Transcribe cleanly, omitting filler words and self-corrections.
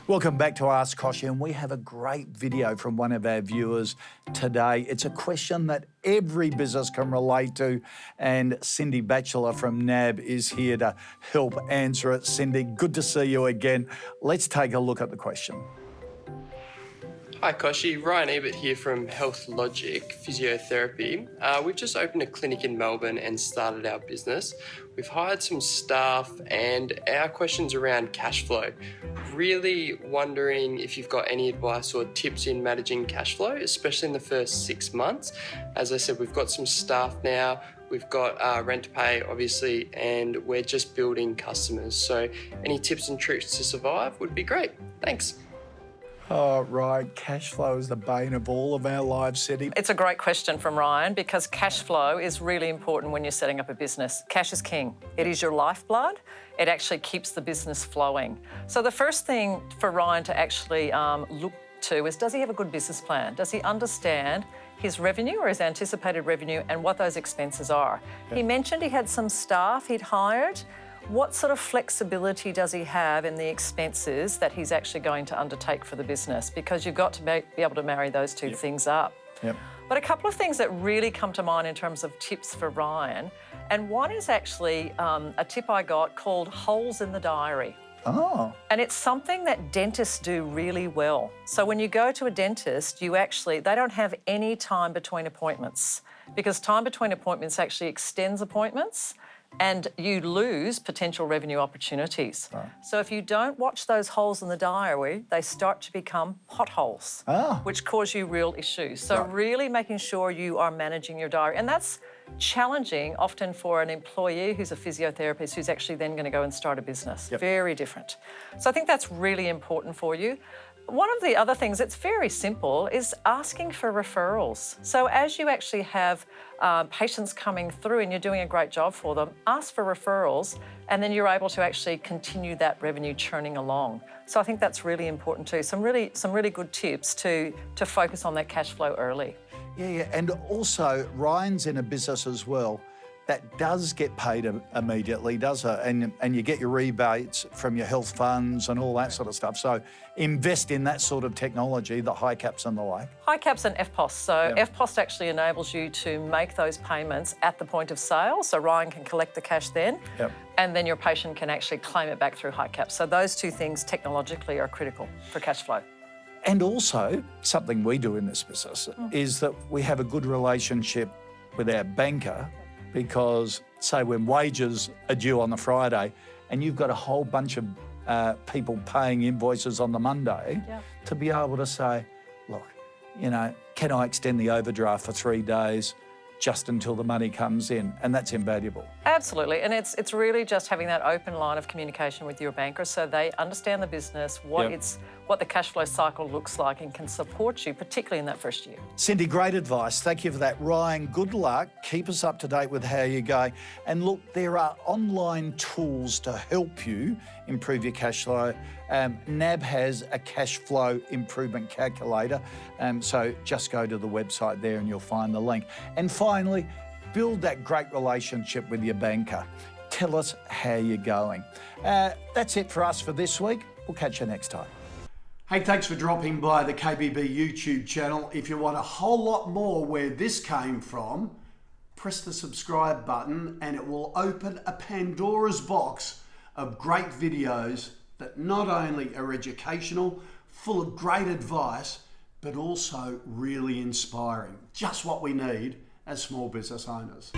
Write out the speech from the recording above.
Welcome back to Ask Kochie, and we have a great video from one of our viewers today. It's a question that every business can relate to, and Cindy Batchelor from NAB is here to help answer it. Cindy, good to see you again. Let's take a look at the question. Hi Kochie, Ryan Ebert here from Health Logic Physiotherapy. We've just opened a clinic in Melbourne and started our business. We've hired some staff and our question's around cash flow. Really wondering if you've got any advice or tips in managing cash flow, especially in the first 6 months. As I said, we've got some staff now, we've got rent to pay obviously, and we're just building customers. So any tips and tricks to survive would be great. Thanks. Oh, right. Cash flow is the bane of all of our lives, Cindy. It's a great question from Ryan because cash flow is really important when you're setting up a business. Cash is king. It is your lifeblood. It actually keeps the business flowing. So the first thing for Ryan to actually look to is, does he have a good business plan? Does he understand his revenue or his anticipated revenue and what those expenses are? Yeah. He mentioned he had some staff he'd hired. What sort of flexibility does he have in the expenses that he's actually going to undertake for the business? Because you've got to be able to marry those two things up. Yep. But a couple of things that really come to mind in terms of tips for Ryan, and one is actually a tip I got called holes in the diary. Oh. And it's something that dentists do really well. So when you go to a dentist, they don't have any time between appointments, because time between appointments actually extends appointments and you lose potential revenue opportunities. Right. So if you don't watch those holes in the diary, they start to become potholes, which cause you real issues. So really making sure you are managing your diary. And that's challenging often for an employee who's a physiotherapist who's actually then going to go and start a business. Yep. Very different. So I think that's really important for you. One of the other things that's very simple is asking for referrals. So as you actually have patients coming through and you're doing a great job for them, ask for referrals and then you're able to actually continue that revenue churning along. So I think that's really important too. Some really good tips to focus on that cash flow early. Yeah, and also Ryan's in a business as well that does get paid immediately, does it? And you get your rebates from your health funds and all that sort of stuff. So invest in that sort of technology, the high caps and the like. High caps and FPOS. So FPOS actually enables you to make those payments at the point of sale. So Ryan can collect the cash then, and then your patient can actually claim it back through high caps. So those two things technologically are critical for cash flow. And also, something we do in this business is that we have a good relationship with our banker, because, say, when wages are due on the Friday and you've got a whole bunch of people paying invoices on the Monday, to be able to say, look, can I extend the overdraft for 3 days just until the money comes in? And that's invaluable. Absolutely. And it's really just having that open line of communication with your banker so they understand the business, what the cash flow cycle looks like and can support you, particularly in that first year. Cindy, great advice. Thank you for that. Ryan, good luck. Keep us up to date with how you're going. And look, there are online tools to help you improve your cash flow. NAB has a cash flow improvement calculator. So just go to the website there and you'll find the link. And finally, build that great relationship with your banker. Tell us how you're going. That's it for us for this week. We'll catch you next time. Hey, thanks for dropping by the KBB YouTube channel. If you want a whole lot more where this came from, press the subscribe button and it will open a Pandora's box of great videos that not only are educational, full of great advice, but also really inspiring. Just what we need as small business owners.